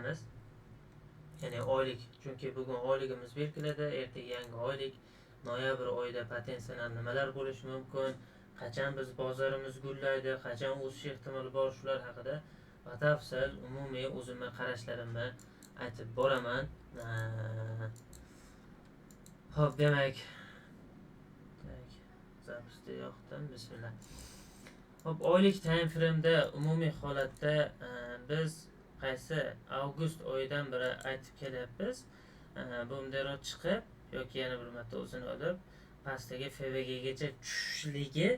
beramiz. Ya'ni oylik, chunki bugun oyligimiz belgiladi, ertaga yangi oylik, noyabr oyida potensial nimalar bo'lishi mumkin, qachon biz bozorimiz gullaydi, qachon o'sish ehtimoli bor, shular haqida batafsil umumiy o'zimni qarashlarimni aytib boraman. Xo'p, demak, zapusda yoqdim. Bismillah. Xo'p, oylik time frame'da umumiy holatda biz qaysi avgust oyidan beri aytib kelyapmiz. Bu bundaroq chiqib yoki yana bir marta o'zini olib pastdagi FVGgacha tushishligi,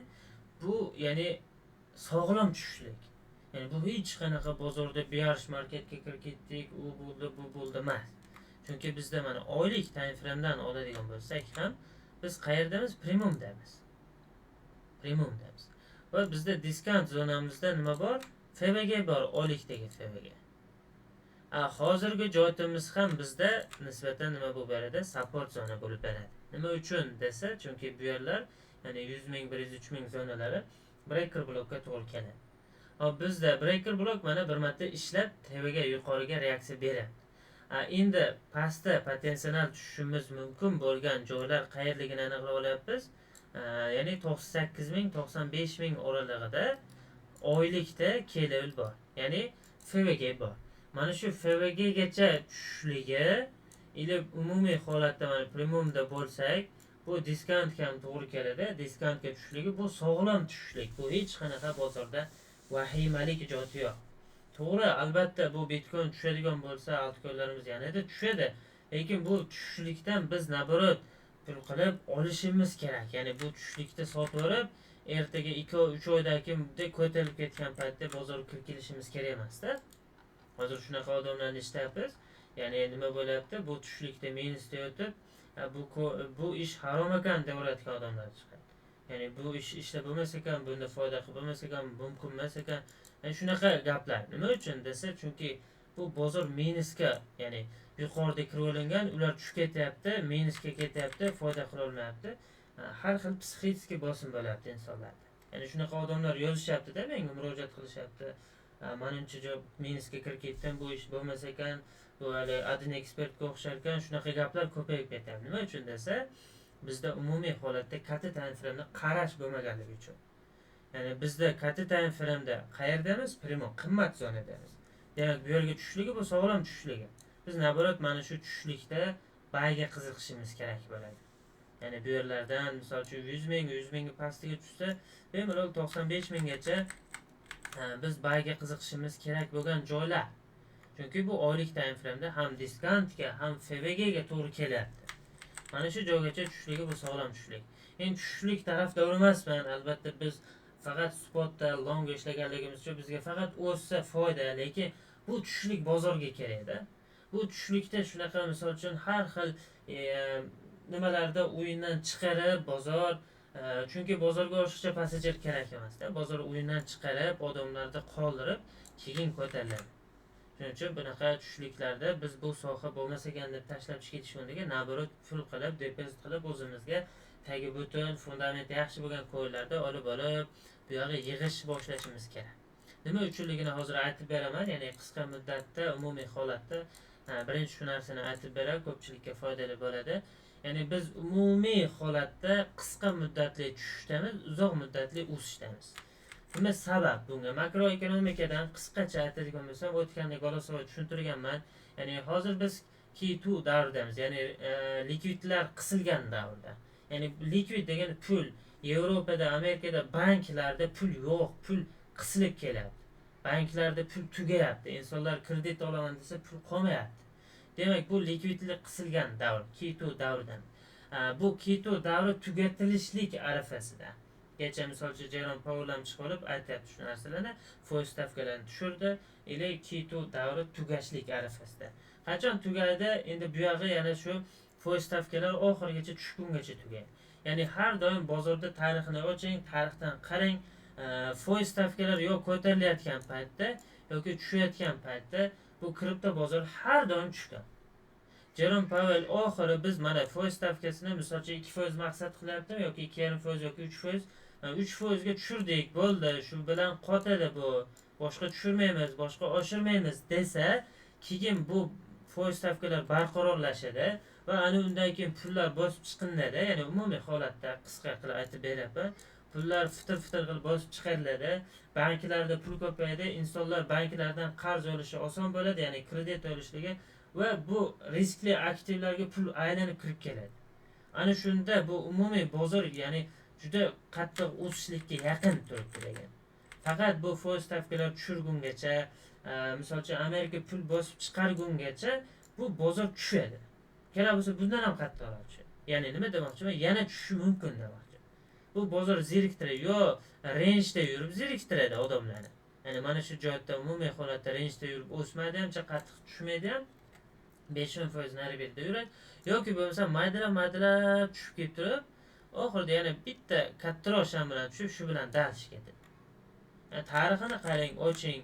bu ya'ni sog'lom tushishlik. Ya'ni bu hech qanaqa bozorda bearish marketga kirib ketdik, u bo'ldi, bu bo'ldi emas. Chunki bizda mana oylik time frame'dan oladigan bo'lsak ham biz qayerdamiz? Premiumdamiz. Va bizda diskont zonamizda nima bor? FVG bor, oylikdagi FVG. Hozirgi joyimiz ham bizda nisbatan nima bo'lib beradi? Support zona bo'lib beradi. Nima uchun desa, chunki bu yerlar, ya'ni 100 ming, 103 ming zonalari breaker blokka to'g'ri keladi. Bizda breaker blok mana bir marta ishlab TVga yuqoriga reaksiya beradi. Endi pastda potensial tushishimiz mumkin bo'lgan joylar qayerligini aniqlab olyapmiz. Ya'ni 98 ming, 95 ming oralig'ida oylikda KLL bor. Ya'ni FVG bor. Mana shu FVGgacha tushishligi ila umumiy holatda mana premiumda bo'lsak, bu diskantga ham to'g'ri keladi. Diskantga tushishligi bu sog'lom tushishlik. Bu hech qanaqa bozorda vahimalik ijodi yo'q. To'g'ri, albatta bu Bitcoin tushadigan bo'lsa, altcoinlarimiz yanada tushadi. Lekin bu tushishlikdan biz naborot pul qilib olishimiz kerak. Ya'ni bu tushishlikda sotib olib, ertaga 2-3 oydagi ko'tarilib ketgan paytda bozorga kirib kelishimiz kerak emas-da. Hozir shunaqa odamlarni eshityapmiz. Ya'ni nima bo'lyapti? Bu tushishlikda minusda yotib, bu ish harom ekan deyotgan odamlar chiqadi. Ya'ni bu ish ishlab bo'lmas ekan, bunda foyda qilib bo'lmas ekan, mumkin emas ekan. Shunaqa gaplar. Nima uchun desa, chunki bu bozor minusga, ya'ni yuqorida kirib olingan, ular tushib ketyapti, minusga ketyapti, foyda qila olmayapti. Har xil psixik bosim bo'lyapti insonlarda. Ya'ni shunaqa odamlar yozishyapti-da, menga murojaat qilishyapti. Manimcha job minusga kirib ketdim, bu ish bo'lmas ekan, bu hali adin ekspertga o'xshar ekan, shunaqa gaplar ko'payib ketyapti. Nima uchun desa, bizda umumiy holatda katta time frame'ni qarash bo'lmaganligi uchun. Ya'ni bizda katta time frame'da qayerdamiz? Premium, qimmat zonadamiz. Demak, bu yerga tushishligi bu sog'lom tushishligi. Biz naborot mana shu tushishlikda bayga qiziqishimiz kerak bo'ladi. Ya'ni bu yerlardan misol uchun 100 ming, 100 ming pastiga tushsa, bemalol 95 minggacha biz bayga qiziqishimiz kerak bo'lgan joylar. Chunki bu oylik time frame'da ham diskantga, ham FVGga to'g'ri kelyapti. Mana shu joygacha tushishligi bu sog'lom tushishlik. Endi tushishlik tarafdor emasman. Albatta biz faqat spotda long ishlaganligimiz uchun bizga faqat o'ssa foyda, lekin bu tushishlik bozorga kerak-da. Bu tushishlikda shunaqa misol uchun har xil nimalarda o'yindan chiqarib bozor, chunki bozorga oshiqcha passajer kerak emas-da. Bozor o'yindan chiqarib, odamlarni qoldirib, keyin ko'tariladi. Shuning uchun bunaqa tushishliklarda biz bu soha bo'lmas ekan deb tashlab ketish o'rniga naborot pul qilib, depozit qilib o'zimizga tagi butun, fundamenti yaxshi bo'lgan ko'llarda olib, bu yerga yig'ish boshlashimiz kerak. Nima uchunligini hozir aytib beraman, ya'ni qisqa muddatda, umumiy holatda birinchi shu narsani aytib beray, ko'pchilikka foydali bo'ladi. Ya'ni biz umumiy holatda qisqa muddatli tushishdamiz, uzoq muddatli o'sishdamiz. Nima sabab bunga? Makroekonomikadan qisqacha aytadigan bo'lsam, o'tganda Golosoy tushuntirganman. Ya'ni hozir biz Q2 davridamiz, ya'ni likvidlar qisilgan davrda. Ya'ni likvid degan pul Yevropada, Amerikada banklarda pul yo'q, pul qisilib kelyapti. Banklarda pul tugayapti. Insonlar kredit olaman desa pul qolmayapti. Demak, bu likvidlik qisilgan davr, Q2 davridan. Bu Q2 davri tugatilishlik arafasida. Kecha misol uchun Jerom Powell ham chiqib olib aytayapti shu narsalarni, foiz stavkalarini tushirdi, ila Q2 davri tugashlik arafasida. Qachon tugaydi? Endi bu yog'i yana shu foiz stavkalari oxirigacha tushgungacha tugaydi. Ya'ni har doim bozorda tarixini oching, tarixdan qarang, foiz stavkalari yo ko'tarilayotgan paytda yoki tushayotgan paytda bu kripto bozor har doim tushgan. Jerom Powell oxiri biz mana foiz stavkasini misol uchun 2% maqsad qilyapti yoki 2,5% yoki 3%, 3% ga tushirdik, bo'ldi, shu bilan qotadi bu. Boshqa tushirmaymiz, boshqa oshirmaymiz desa, keyin bu foiz stavkalar barqarorlashadi va ana undan keyin pullar bosib chiqiladi. Ya'ni umumiy holatda qisqa qilib aytib beraman. Pullar fitir qilib bosib chiqariladi. Banklarda pul ko'payadi, insonlar banklardan qarz olishi oson bo'ladi, ya'ni kredit olishligi va bu riskli aktivlarga pul aylanib kirib keladi. Ana shunda bu umumiy bozor, ya'ni juda qattiq o'sishlikka yaqin turibdi degan. Faqat bu foiz stavkalar tushirgungacha, misol uchun Amerika pul bosib chiqargungacha bu bozor tushadi. Kerak bo'lsa bundan ham qattiqroq tushadi. Ya'ni nima demoqchiman? Yana tushishi mumkin demoqchi. Bu bozor zeriktiradi, yo range'da yurib zeriktiradi odamlarni. Ya'ni mana shu joyda umumiy holatda range'da yurib o'smaydi ham, qattiq tushmaydi ham. 5% nari berda yuradi. Yoki bo'lmasa maydalab tushib ketib turib, oxirida yana bitta kattaroq sham bilan tushib, shu bilan dalish ketadi. Yani tarixini qarang, oching.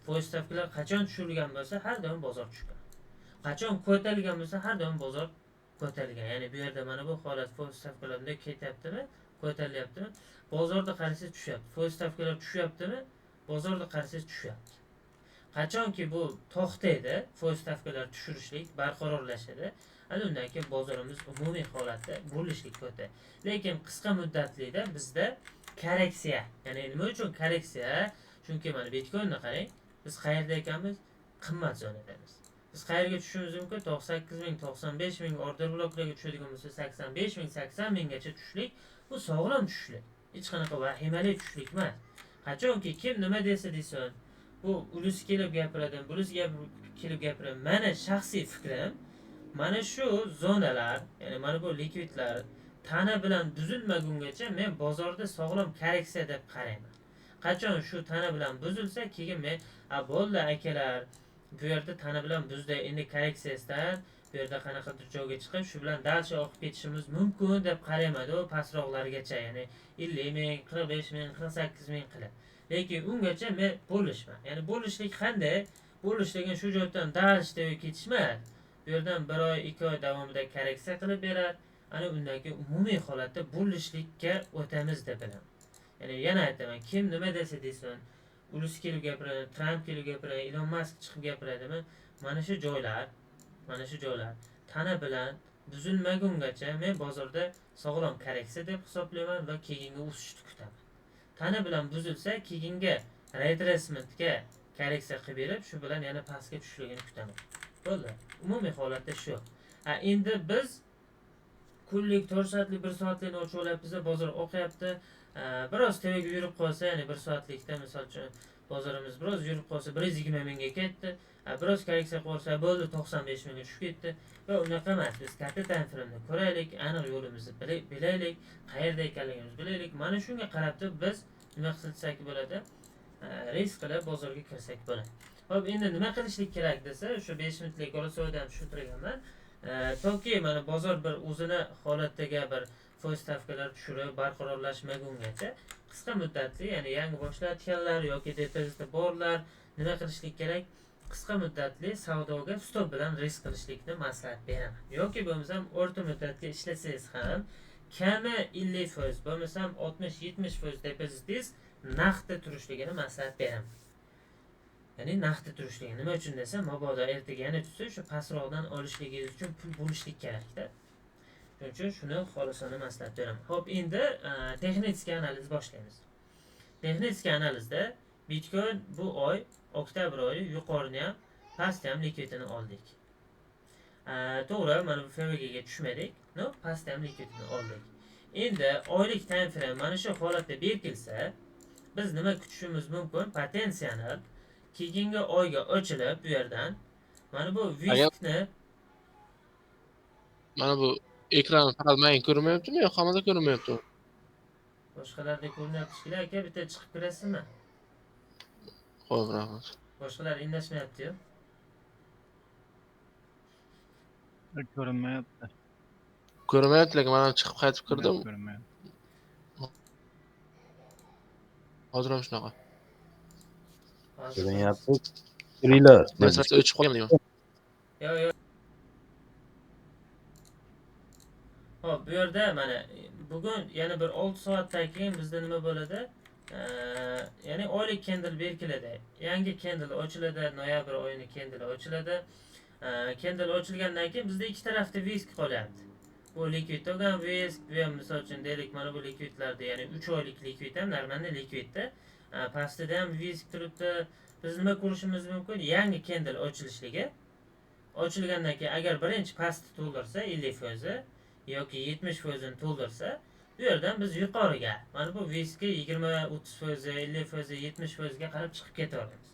Foiz stavkalar qachon tushirilgan bo'lsa, har doim bozor tushgan. Qachon ko'tarilgan bo'lsa, har doim bozor ko'tarilgan. Ya'ni bu yerda mana bu holat foiz stavkalarida ketyaptimi, ko'tarilyaptimi? Bozorda qarasangiz tushyapti. Foiz stavkalar tushyaptimi? Bozorda qarasangiz tushyapti. Qachonki bu to'xtaydi, foiz stavkalar tushirishlik barqarorlashadi, ana undan keyin bozorimiz umumiy holatda burilishlik ko'tadi. Lekin qisqa muddatlida bizda korreksiya. Ya'ni nima uchun korreksiya? Chunki mana Bitcoinni qarang, biz qayerda ekanmiz? Qimmat zonadamiz. Biz qayerga tushishimiz mumkin? 98 ming, 95 ming order bloklarga tushadigan bo'lsa, 85 ming, 80 minggacha tushishlik bu sog'lom tushishlik. Hech qanaqa vahimali tushishlik emas. Qachonki kim nima desa desin, bu ulus kelib gapiradi, bulus kelib gapiradi. Meni shaxsiy fikrim, mana shu zonalar, ya'ni mana bu likvidlar tana bilan buzilmagungacha men bozorda sog'lom korreksiya deb qarayman. Qachon shu tana bilan buzilsa, keyin men bo'ldi akalar, bu yerda tana bilan buzdi, endi korreksiyasidan bu yerda qanaqadir joyga chiqib, shu bilan dalsha oqib ketishimiz mumkin deb qarayman. U pastroqlargacha, ya'ni 50 ming, 45 ming, 48 ming qilib. Lekin ungacha men bo'lishman. Ya'ni bo'lishlik qanday? Bo'lishligin shu joydan dalshda ketishmas. Bu yerdan 1 oy, 2 oy davomida korreksiya qilib beradi. Ana undan keyin umumiy holatda bo'lishlikka o'tamiz deb bilaman. Ya'ni yana aytaman, kim nima desa desin, ulus kelib gapiradi, Trump kelib gapiradi, Elon Musk chiqib gapiradimi? Mana shu joylar tana bilan buzilmagungacha men bozorda sog'lom korreksiya deb hisoblayman va keyingi o'sishni kutaman. Tana bilan buzilsa, keyingi retracement-ga korreksiya qilib berib, shu bilan yana pastga tushishligini kutaman. Bo'ldi. Umumiy holatda shu. Endi biz kunlik 4 soatlik, 1 soatlikni ochib olyapmiz, bozor oqyapti. Biroz tevaga yurib qolsa, ya'ni 1 soatlikda misol uchun bozorimiz biroz yurib qolsa 120 mingga ketdi. Biroz korreksiya qilsa, bo'ldi 95 mingga tushib ketdi. Va unaqa emas. Biz katta time frame ko'raylik, aniq yo'limizni bilaylik, qayerda ekanligimizni bilaylik. Mana shunga qarab biz nima qilsak bo'ladi? Risk qilib bozorga kirsak bo'ladi. Xo'p, endi nima qilishlik kerak desa, o'sha 5 minutlik golosoyda ham tushuntirganman. Toki mana bozor bir o'zini holatdagi bir foiz stavkalar tushirib barqarorlashmagungacha qisqa muddatli, ya'ni yangi boshlayotganlar yoki depozitda borlar nima qilishlik kerak? Qisqa muddatli savdoga stop bilan risk qilishlikni maslahat beraman. Yoki bo'lmasam o'rta muddatga ishlasangiz ham kami 50%, bo'lmasam 60-70% depozitingiz naqdda turishligini maslahat beraman. Ya'ni naqdda turishligini nima uchun desa, mabodo ertaga yana tushsa, shu pastroqdan olishligingiz uchun pul bo'lishlik kerak-da. Shuning uchun shuni xolisona maslahat beraman. Xo'p, endi texnik analiz boshlaymiz. Texnik analizda Bitcoin bu oy, oktyabr oyi yuqorini ham, pastni ham likvidini oldik. To'g'ri, mana bu FVG'ga tushmadik, no, pastni ham likvidini oldik. Endi oylik time frame mana shu holatda berkilsa, biz nima kutishimiz mumkin? Potensial keyingi oyga ochilib bu yerdan mana bu riskni mana bu ekran faqat men ko'rmayaptimi yo hammada ko'rmayaptimi? boshqalarda ko'rinyapti shekilli, aka bitta chiqib kirasizmi? Xo'p, rahmat. Boshqalar indashmayapti-yu. Ko'rinmayapti. Ko'rmayapti, lekin men chiqib qaytib kirdim. Ko'rinmayapti. Hozir ham shunaqa. Ko'rinyapti. Turinglar. Men sizga o'chib qolgan deyman. Yo'q. Hop, bu yerda mana bugun yana bir 6 soatdan keyin bizda nima bo'ladi? ya'ni oylik candle belgiladi. Yangi candle ochiladi, noyabr oyini candle ochiladi. Candle ochilgandan keyin bizda ikki tarafda risk qolyapti. Bu likvid olgan risk, bu ham misol uchun deylik, mana bu likvidlarda, ya'ni 3 oylik likvid ham normalni likvidda. Pastida ham risk turibdi. Biz nima ko'rishimiz mumkin? Yangi candle ochilishligi. Ochilgandan keyin agar birinchi pastni to'ldirsa 50% yoki 70% to'ldirsa, bu yerdan biz yuqoriga, mana bu riskga 20-30%, 50%, 70% ga qarab chiqib ketaveramiz.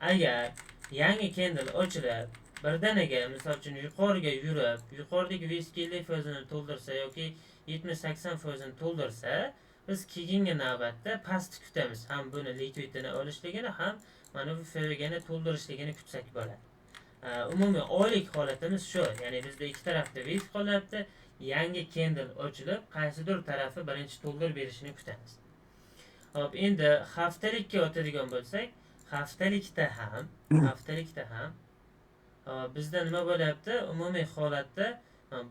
Agar yangi candle ochilib, birdaniga misol uchun yuqoriga yurib, yuqoridagi riskga 50% ni to'ldirsa yoki 70-80% ni to'ldirsa, biz keyingi navbatda pastni kutamiz. Ham buni likvidini olishligini, ham mana bu FVGni to'ldirishligini kutsak bo'ladi. Umumiy oylik holatimiz shu. Ya'ni bizda ikki tarafda risk qolyapti. Yangi candle ochilib, qaysidir tarafi birinchi to'ldirib berishini kutamiz. Hop, endi haftalikka o'tadigan bo'lsak, haftalikda ham bizda nima bo'lyapti? Umumiy holatda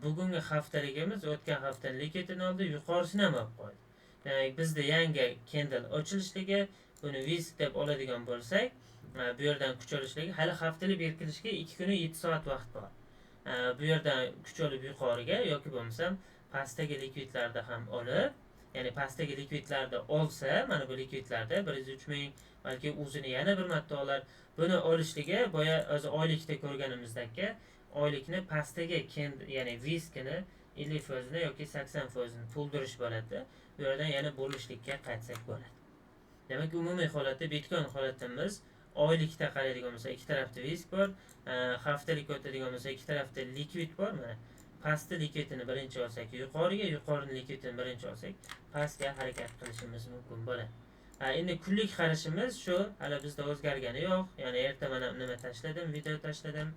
bugungi haftaligimiz o'tgan haftaning likvidini oldi, yuqorisini ham olib qo'ydi. Demak, bizda yangi candle ochilishligi, buni risk deb oladigan bo'lsak, bu yerdan kuch olishligi, hali haftalik berkilishga 2 kun 7 soat vaqt bor. Bu yerdan kuch olib yuqoriga yoki bo'lmasam pastdagi likvidlarda ham olib, ya'ni pastdagi likvidlarda olsa, mana bu likvidlarda 103 ming, balki o'zini yana bir marta olar. Buni olishligi boya o'zi oylikda ko'rganimizdagi oylikni pastdagi ya'ni riskini 50% ni yoki 80% ni to'ldirish bo'ladi. Bu yerdan yana bo'lishlikka qaytsak bo'ladi. Demak, umumiy holatda Bitcoin holatimiz oylikda qaraydigan bo'lsa, ikki tarafda risk bor. Haftalik o'tadigan bo'lsa, ikki tarafda likvid bor. Mana pastda likvidini birinchi olsak yuqoriga, yuqorini likvidini birinchi olsak pastga harakat qilishimiz mumkin bo'ladi. Endi kunlik qarashimiz shu, hali bizda o'zgargani yo'q. Ya'ni erta mana nima tashladim, video tashladim.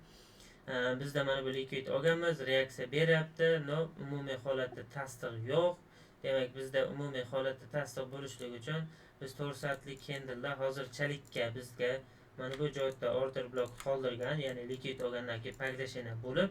Bizda mana bu likvid olganmiz, reaksiya beryapti. No, umumiy holatda tasdiq yo'q. Demak, bizda umumiy holatda tasdiq bo'lishligi uchun biz 4 soatlik candleda hozirchalikka bizga mana bu joyda order blok qoldirgan, ya'ni likvid olgandan keyin pagdashini bo'lib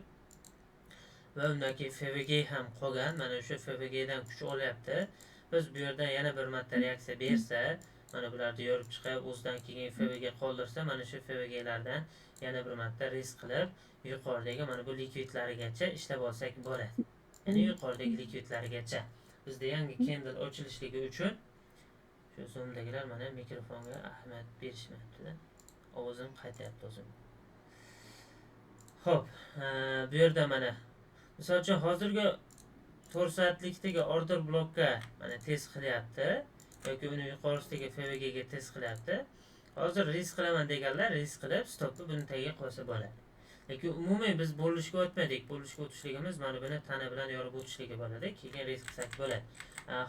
va undan keyin FVG ham qolgan. Mana shu FVG dan kuch olyapti. Biz bu yerdan yana bir marta reaksiya bersa, mana bularni yorib chiqib, o'zidan keyin FVG qoldirsa, mana shu FVG lardan yana bir marta risk qilib, yuqoridagi mana bu likvidlarigacha ishlab olsak bo'ladi. Ya'ni yuqoridagi likvidlarigacha. Bizda yangi candle ochilishligi uchun shu Zoom'dagilar mana mikrofonga ahamiyat berishmayapti-da. Ovozim qaytayapti o'zim. Xo'p, bu yerda mana misol uchun hozirgi 4 soatlikdagi order blokka mana test qilyapti yoki uni yuqorisidagi FVG ga test qilyapti. Hozir risk qilaman deganlar risk qilib stopni buni tagiga qo'ysa bo'ladi. Lekin umumiy biz bo'lishga o'tmadik. Bo'lishga o'tishligimiz mana buni tana bilan yorib o'tishligi bo'ladi. Keyin risk qilsak bo'ladi.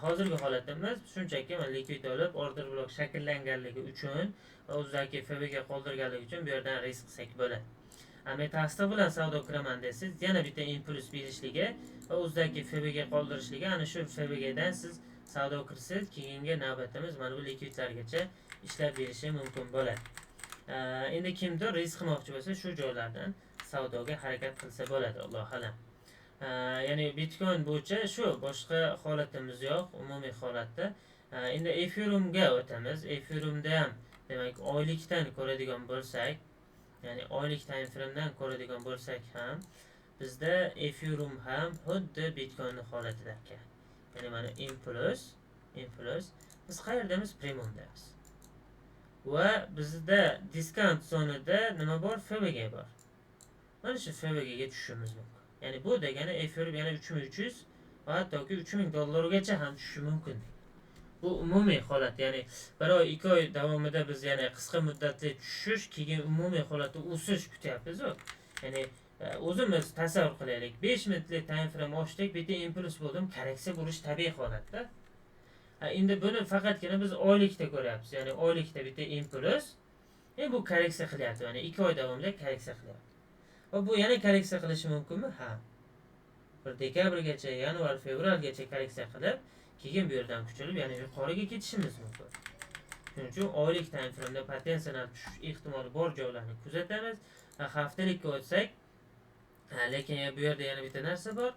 Hozirgi holatimiz shunchaki mana likvid olib order blok shakllanganligi uchun va o'zidagi FVG qoldirganligi uchun bu yerdan risk qilsak bo'ladi. Tasdiq bilan savdo qiraman desiz, yana bitta impuls berishligi va o'zidagi FVG qoldirishligi, ana shu FVG dan siz savdo qilsangiz, keyingi navbatimiz mana bu likvidlargacha ishlab berishi mumkin bo'ladi. Endi kimdir risk qilmoqchi bo'lsa, shu joylardan savdoga harakat qilsa bo'ladi, Alloh alam. Ya'ni Bitcoin bo'yicha shu, boshqa holatimiz yo'q, umumiy holatda. Endi Ethereumga o'tamiz. Ethereumda ham demak oylikdan ko'radigan bo'lsak, ya'ni oylik time framedan ko'radigan bo'lsak ham bizda Ethereum ham xuddi Bitcoinning holatida ekan. Ya'ni mana impuls biz qayerdamiz? Premiumdamiz. Va bizda discount zonada nima bor? FVG bor. Mana shu FVG ga tushishimiz mumkin. Ya'ni bu degani Ethereum yana 3300 va hattoki $3000 ham tushishi mumkin. Bu umumiy holat, ya'ni 1 oy 2 oy davomida biz yana qisqa muddatli tushish, keyin umumiy holatda o'sish kutyapmiz-ku. Ya'ni o'zimiz tasavvur qilaylik, 5 minutlik time frame ochdik, bitta impuls bo'ldim, korreksiya bo'lish tabiiy holatda. Endi buni faqatgina biz oylikda ko'ryapmiz. Ya'ni oylikda bitta impuls, bu korreksiya qilyapti, ya'ni 2 oy davomida korreksiya qilyapti. Va bu yana korreksiya qilishi mumkinmi? Ha. Bir dekabrgacha, yanvar, fevralgacha korreksiya qilib, keyin bu yerdan kuch olib, ya'ni yuqoriga ketishimiz mumkin. Shuning uchun oylik time frame'da potensial tushish ehtimoli bor joylarni kuzatamiz. Haftalikka o'tsak, lekin bu yerda yana bitta narsa bor.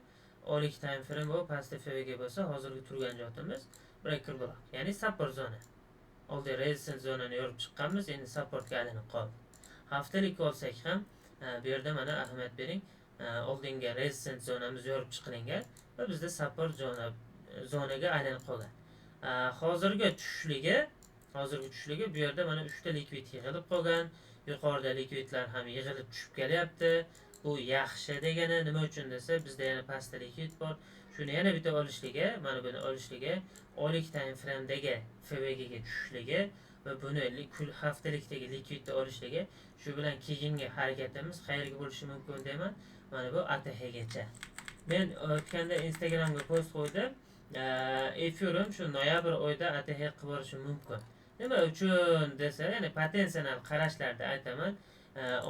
Oylik time frame va pastda FVG bo'lsa, hozirgi turgan joyimiz breaker block, ya'ni support zona. oldi resistance zonani yorib chiqqanmiz, endi supportga aylanib qoldi. Haftalik olsak ham bu yerda mana ahamiyat bering, oldinga resistance zonamiz yorib chiqilingan va bizda support zonaga aylanib qolgan. Hozirgi tushishligi bu yerda mana 3 ta likvid yig'ilib qolgan, yuqorida likvidlar ham yig'ilib tushib kelyapti. Bu yaxshi degani nima uchun desa, bizda yana pastda likvid bor. Shuni yana bitta olishligi, mana buni olishligi, oylik time frame'dagi FVG ga tushishligi va buni haftalikdagi likvidni olishligi, shu bilan keyingi harakatimiz qayerga bo'lishi mumkin deyman. Mana bu ATHgacha. Men o'tganda Instagramga post qo'ydim. Efirim shu noyabr oyida ATH qilib borishi mumkin. Nima uchun desa, ya'ni potensial qarashlarda aytaman.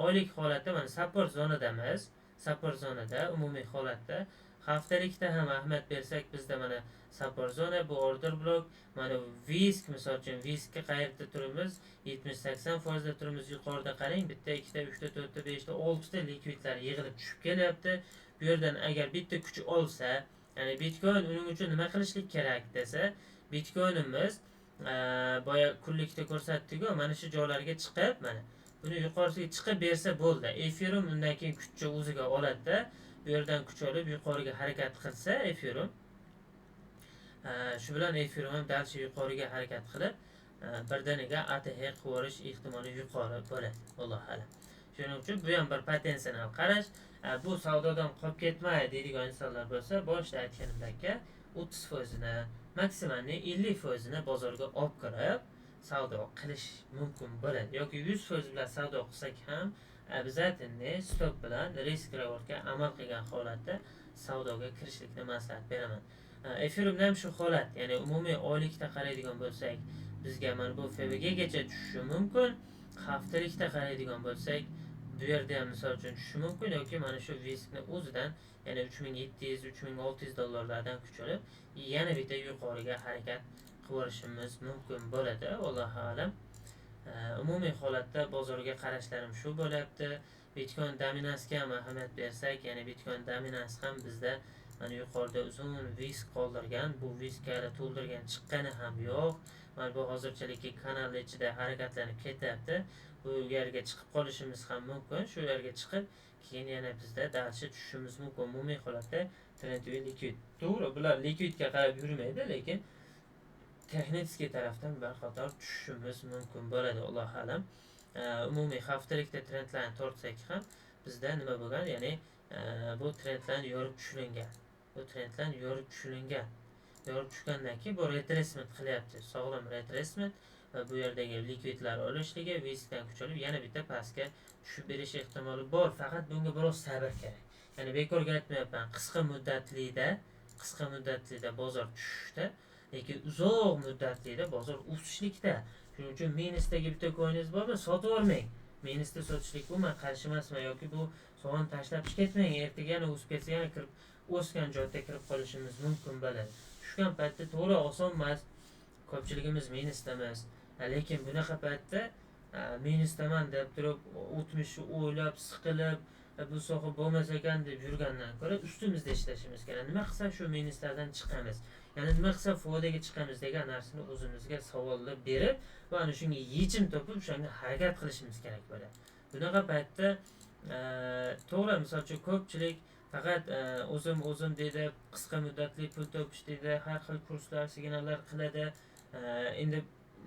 Oylik holatda mana support zonadamiz. Support zonada umumiy holatda haftalikda ham ahamiyat bersak, bizda mana support zona, bu order blok, mana VISK, misol uchun VISKga qayerda turimiz, 70-80% da turimiz. Yuqorida qarang, bitta, ikkita, uchta, to'rtta, beshta, oltita likvidlar yig'ilib tushib kelyapti. Bu yerdan agar bitta kuch olsa, ya'ni Bitcoin uning uchun nima qilishlik kerak desa, Bitcoinimiz boya kunlikda ko'rsatdik-ku, mana shu joylarga chiqib, mana buni yuqorisiga chiqib bersa bo'ldi. Ethereum undan keyin kuchni o'ziga oladi-da, bu yerdan kuch olib yuqoriga harakat qilsa Ethereum, shu bilan Ethereum ham dal shu yuqoriga harakat qilib, birdaniga ATH qilib yuborish ehtimoli yuqori bo'ladi. Alloh alam. Shuning uchun bu ham bir potensial qarash. Bu savdodan qolib ketmaydi deydigan insonlar bo'lsa, boshida aytganimdek 30% ni, maksimalni 50% ni bozorga olib kirib savdo qilish mumkin bo'ladi. Yoki 100% bilan savdo qilsak ham обязательно stop bilan risk rewardga amal qilgan holatda savdoga kirishlikni maslahat beraman. Efirimda ham shu holat, ya'ni umumiy oylikda qaraydigan bo'lsak, bizga mana bu FVG gacha tushishi mumkin. Haftalikda qaraydigan bo'lsak, bu yerda ham misol uchun tushishi mumkin yoki mana shu VISKni o'zidan, ya'ni 3700-3600 dollarlardan kuch olib, yana bitta yuqoriga harakat qilishimiz mumkin bo'ladi. Allohu alam. Umumiy holatda bozorga qarashlarim shu bo'lyapti. Bitcoin dominansiga ham ahamiyat bersak, ya'ni Bitcoin dominansi ham bizda mana yuqorida uzun VISK qoldirgan, bu VISK hali to'ldirgan chiqqani ham yo'q. Mana bu hozirchalik kanal ichida harakatlanib ketyapti. Bu yerga chiqib qolishimiz ham mumkin. Shu yerga chiqib, keyin yana bizda dalshi tushishimiz mumkin. Umumiy holatda trend likvid. To'g'ri, bular likvidga qarab yurmaydi, lekin texnik tarafdan bir qator tushishimiz mumkin bo'ladi, Alloh alam. Umumiy haftalikda trendlarni tortsak ham bizda nima bo'lgan, ya'ni bu trendlar yorib tushilingan. Yorib tushgandan keyin bu retracement qilyapti. Sog'lom retracement va bu yerdagi likvidlar olishligi, VISKdan kuch olib yana bitta pastga tushib berish ehtimoli bor. Faqat bunga biroz sabr kerak. Ya'ni bekorga aytmayapman, qisqa muddatlida bozor tushishda, lekin uzoq muddatlida bozor o'sishlikda. Shuning uchun minusdagi bitta coiningiz bormi, sotib olmang. Minusda sotishlik umuman qarshi emasman, yoki bu sovun tashlab ketmang. Ertaga yana o'sib ketsa, yana kirib o'sgan joyga kirib qolishimiz mumkin bo'ladi. Tushgan paytda to'g'ri oson emas. Ko'pchiligimiz minusdamiz. Lekin bunaqa paytda minusdaman deb turib, o'tmishni o'ylab, siqilib, bu soha bo'lmas ekan deb yurgandan ko'ra ustimizda ishlashimiz kerak. Nima qilsak shu minuslardan chiqamiz? Ya'ni nima qilsak foydaga chiqamiz degan narsani o'zimizga savollar berib va ana shunga yechim topib, shunga harakat qilishimiz kerak bo'ladi. Bunaqa paytda to'g'ri, misol uchun ko'pchilik faqat o'zim deydi, qisqa muddatli pul topish deydi, har xil kurslar, signallar qiladi. Endi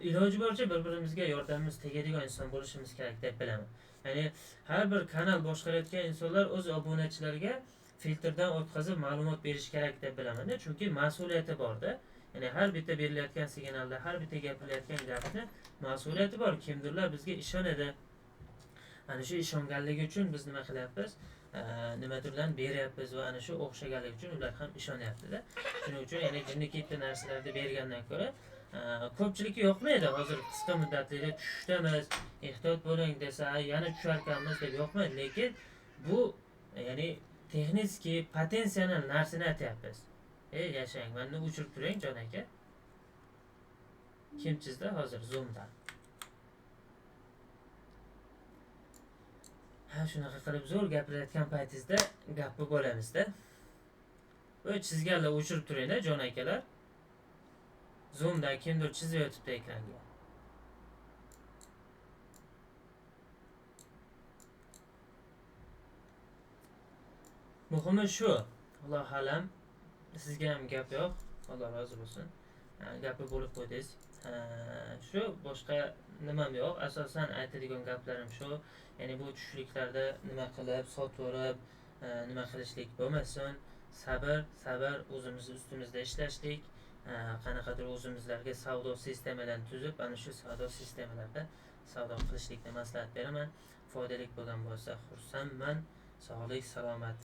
iloji boricha bir-birimizga yordamimiz tegadigan inson bo'lishimiz kerak deb bilaman. Ya'ni har bir kanal boshqarayotgan insonlar o'z obunachilariga filtrdan o'tkazib ma'lumot berish kerak deb bilaman. Chunki mas'uliyati bor-da. Ya'ni har bitta berilayotgan signalda, har bitta gapirilayotgan gapni mas'uliyati bor. Kimdirlar bizga ishonadi. Ana shu ishonganligi uchun biz nima qilyapmiz? Nimadirlarni beryapmiz va ana shu o'xshaganligi uchun ular ham ishonyapti-da. Shuning uchun ya'ni jinnikitni narsalarni bergandan ko'ra ko'pchilikka yoqmaydi. Hozir qisqa muddatli tushdamiz, ehtiyot bo'ling desa, yana tusharkanmiz deb yoqmaydi, lekin bu ya'ni texnik potensial narsani aytyapmiz. Yashang, meni o'chirib turing jon aka. Kimchizda hozir Zoomda. Shunaqa qilib zo'r gapirayotgan paytingizda gapni bo'lamizda. O'y chizganlar o'chirib turinglar jon akalar. Zoomda kimdir chizib yotibdi ekranga. Muhimi shu. Alloh alam. Sizga ham gap yo'q. Alloh rozi bo'lsin. Gapi bo'lib qo'ydingiz. Shu boshqa nimam yo'q. Asosan aytadigan gaplarim shu. Ya'ni bu tushliklarda nima qilib, sotvorib, nima qilishlik bo'lmasin. Sabr o'zimizni ustimizda ishlashlik. Qanaqadir o'zimizlarga savdo sistemadan tuzib, ana shu savdo sistemalarda savdo qilishlikni maslahat beraman. Foydali bo'lgan bo'lsa xursandman. Sog'lik, salomat